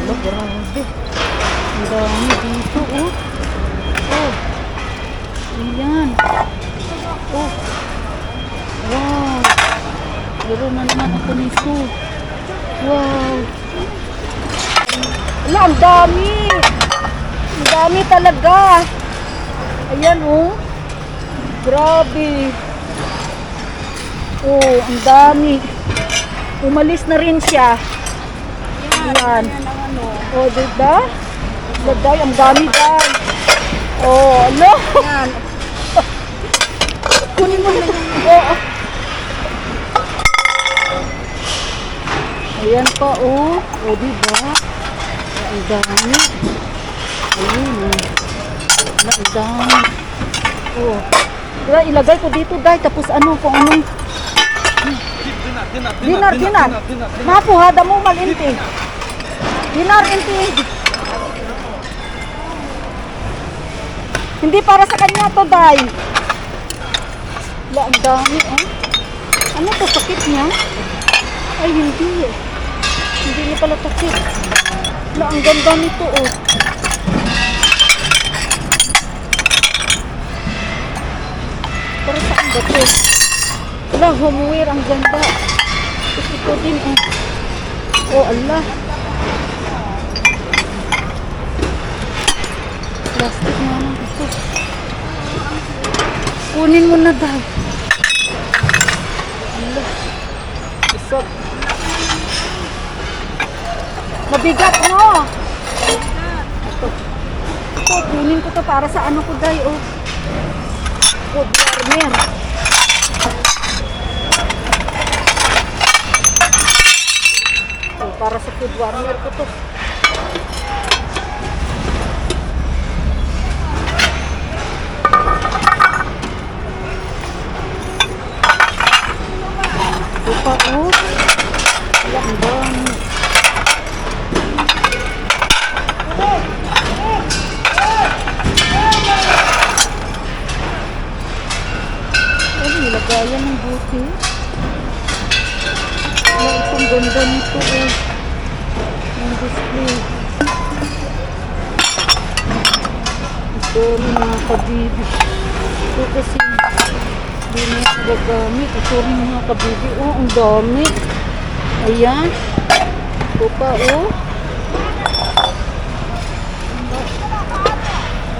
Wala, grabe. Ang dami dito, oh. Oh. Ayan. Oh. Wow. Meron na naman ako nito. Wow. Wala, ang dami. Ang dami talaga. Ayan, oh. Grabe. Oh, ang dami. Umalis na rin siya. Ayan. Oh, diba? Lagay, ang dami guys. Oh, ano? Ayan. Kunin mo na. Oh. Ayan pa, oh. Oh, diba? Ang dami. Ayun, oh. Ang dami. Oh. Diba, ilagay ko dito, guys. Tapos ano, kung anong... Dinar. Mapuhada mo malinti. Dinar, inti. Hindi para sa kanya to, Day. Wala, ang dami, oh. Ano to, sakit niya? Ay, hindi. Hindi niya pala sakit. Wala, ang ganda nito, oh. Para saan ba to? Wala, homeware, ang ganda. Ito din, oh. Oh, Allah. Plastic na lang ito. Kunin mo na daw. Allah. Isok. Mabigat, no? Ito. Ito, kunin ko to para sa ano ko, Day, oh. Food warmer. Para sa food warmer ko to. Ito pa, oh. Wala, ang dami. Ano, nilagayan ng buti. Wala, itong ganda nito, eh. Display. Ito rin mga kabibi. Ito kasi hindi na nagagamit. Ito rin mga kabibi. Oh, ang dami. Ayan. Ito pa, oh.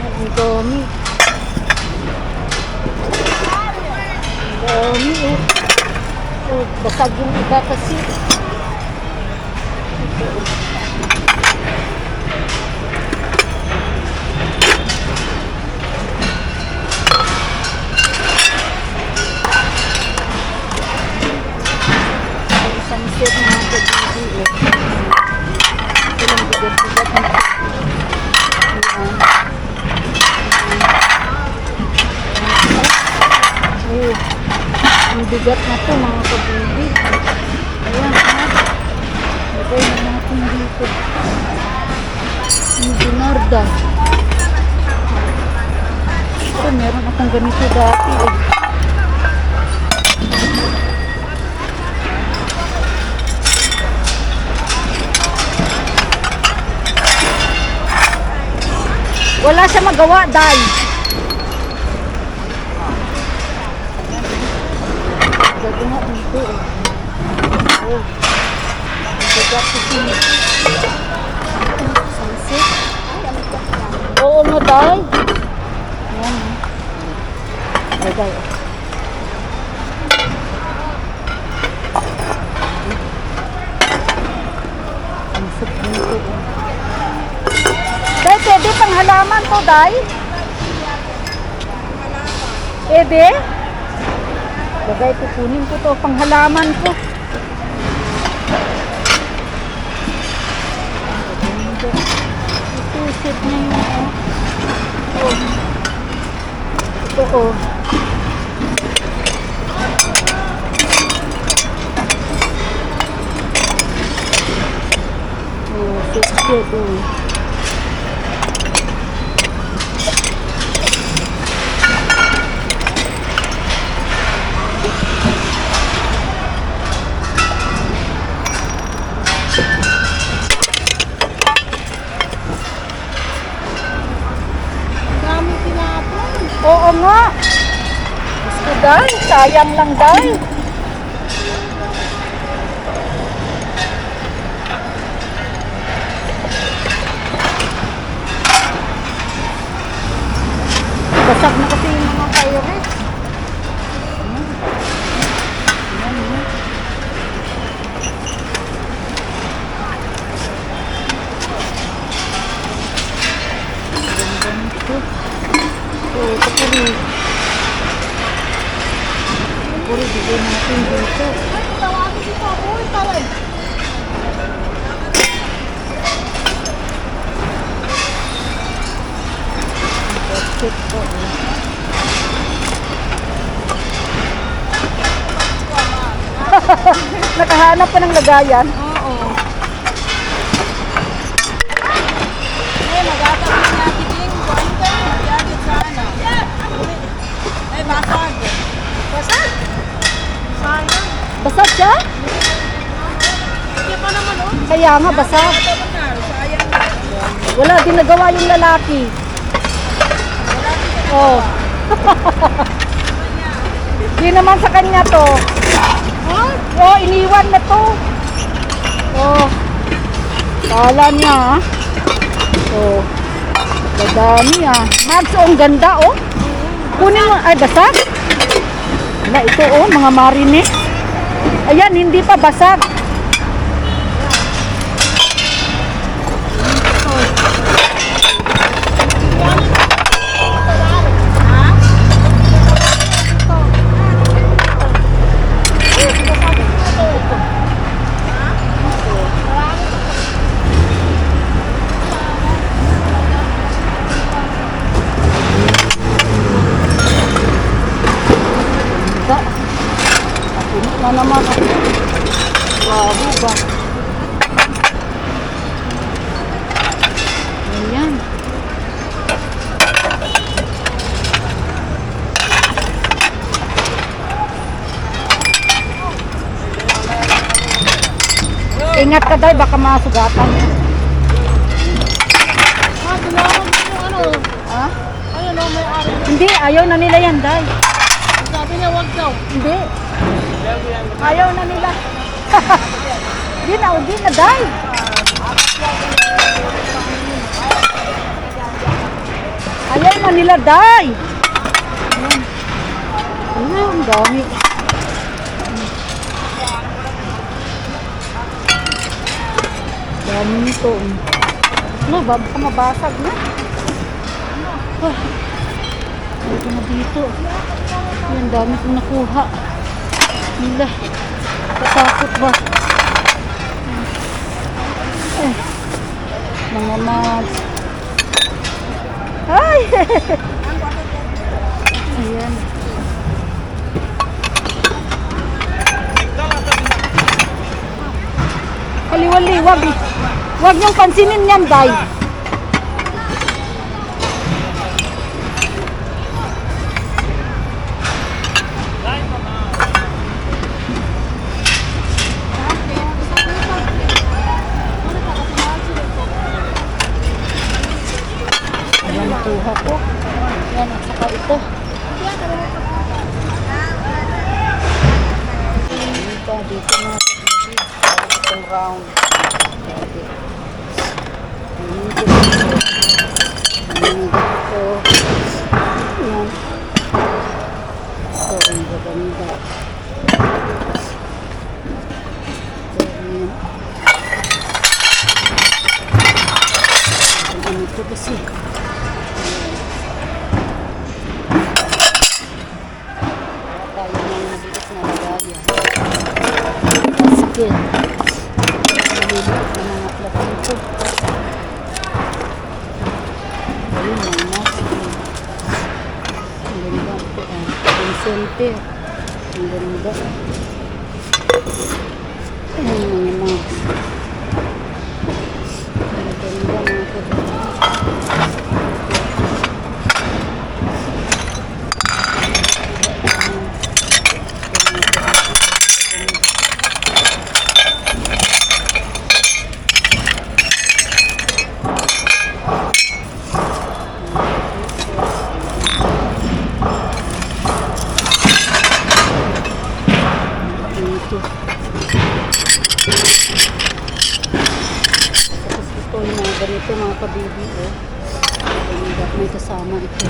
Ang dami. Ang dami, oh. Oh, basag yung iba kasi. Ito, oh. Sunset mga kabibi, eh. Ito lang bigat-bigat na. Ayan. Oh, ang bigat na to mga kabibi. Ayan, ha. Lagay na natin dito. Yung dinarda. Ito, meron akong ganito dati, eh. Wala siya magawa, Day. Gagawa dito, eh. Oh. Gagawa dito. Sunset. Oo nga, Day. Ayan, eh. Day, oh. Sunset dito, eh. Day, pwede pang halaman to, Day? Pwede? Bagay, kukunin ko to, pang halaman ko. Ito, set na yun, oh. Ito, oh. Oh, set, oh. Oo nga. Gusto day, sayang lang day. Basag na kasi yung mga Pyrex. Puri bigay natin dito. Tawagin dito ako, tawag. Basket po. Nakahanap pa ng lagayan. Oo. Eh, magkakaroon natin din. Kuhaan ka. Yagit sa ano. Ay, basag. Basag? Sayang. Basag siya? Hindi pa naman, oh. Kaya nga, basag. Sayang. Wala din nagawa yung lalaki. Oh. Di naman sa kanya to. Huh? Oh, iniwan na to. Oh. Kala niya, ah. Oh. Dadami, ah. Mads, oh, ang ganda, oh. Kunin mo, ay, basag. Wala, ito, oh, mga marines. Ayan, hindi pa basag. Ba? Napuno na naman ako. Grabe ba? Ayan. Ingat ka day, baka masugatan. Tinawag mo yung ano. Ha? Ayun, oh, may ari. Hindi, ayaw na nila yan, day. Sabi niya, wag daw. Hindi. Ayaw na nila. Di na, day. Ayaw na nila, day. Ayan. Ayan, ang dami. Dami nito. Ano, baka mabasag na. Ah, dito na dito. Ayan, dami kong nakuha. Nila. Katakot ba? Eh, mga mags. Ay! Ayan. Kaliwali, wag. Wag niyong pansinin yan, day. Ayan, nakuha ko. Ayan, at saka ito. Dito na. Itong round. Dito. Ayan. Ito, ang gaganda. Ano ito kasi? Tayo ng maliit na lagayan. Basket. Maliit na mga platito. Ayun, may mask. Ang ganda ito. Pinsente. Ang ganda. Ayun, mga mask. Ang ganda mga kapatid. ganito mga kabibi, oh. May kasama ito.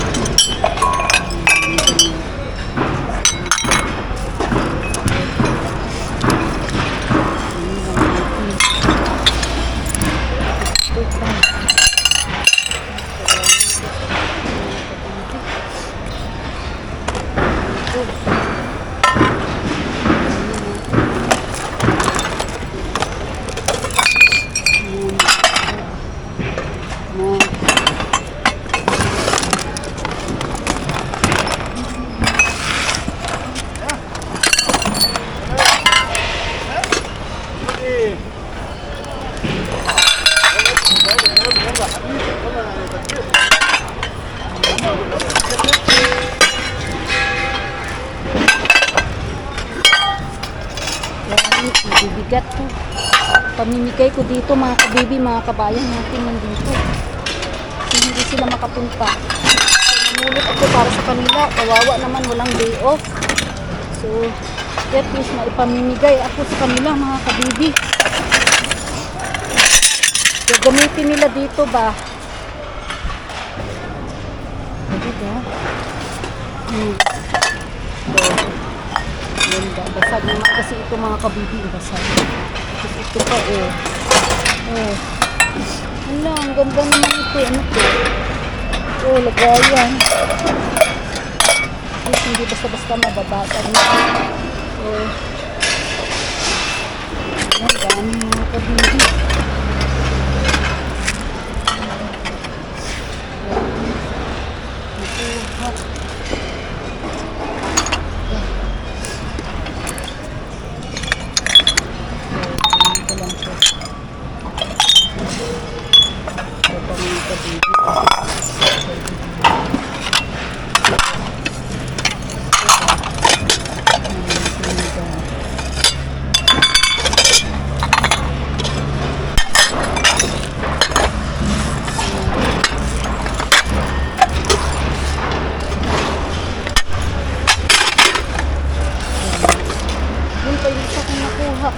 Ganyan. Bibigat to. Pamimigay ko dito mga kabibi, mga kabayan natin nandito. Kasi hindi sila makapunta. So, namulot ako para sa kanila. Kawawa naman, walang day off. So, at least maipamimigay ako sa kanila mga kabibi. Gagamitin nila dito ba? Diba? Ganda. Basag naman kasi ito mga kabibi. Basag. Tapos ito pa oh. Oh. Wala, ang ganda naman ito. Ano to? Oh, lagayan. Tapos hindi basta-basta mababasag na. Oh. Ang dami mga kabibi. Yun pa yung isa kong nakuha.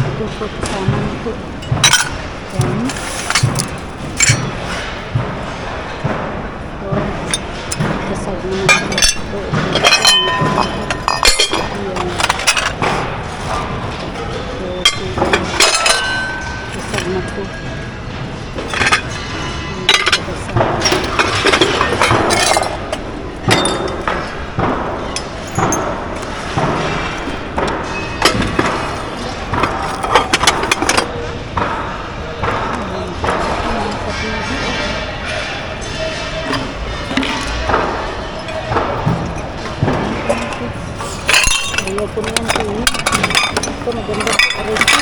Ito po kasama nito. Yan. Ito. Kasag naman ito. Kasag na ito. Ayaw ko naman ito. Ito maganda sa arito.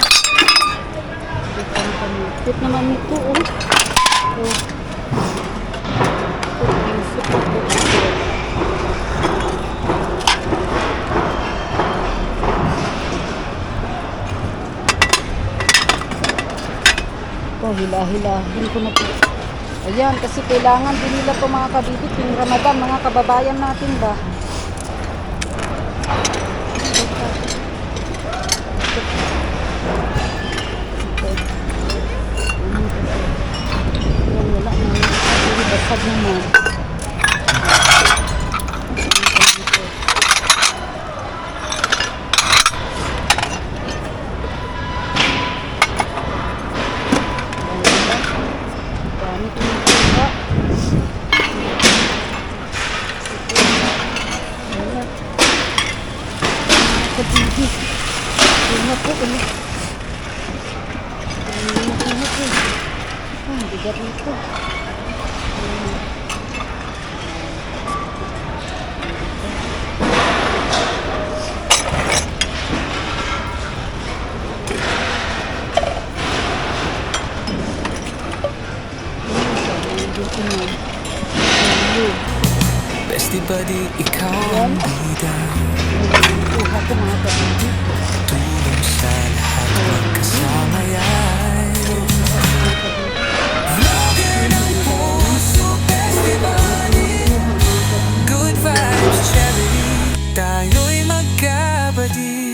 Cute naman ito. Oh. Oh. Ito, hila-hilahin ko na ito. Ayan, kasi kailangan din nila ito mga kabibit. Yung Ramadan, mga kababayan natin ba? Wala na. Basag naman. Bigat nito. Best di ba di ikaw ang bida? Kuha ko mga kabibig. Tulong sa lahat magkasama yan. di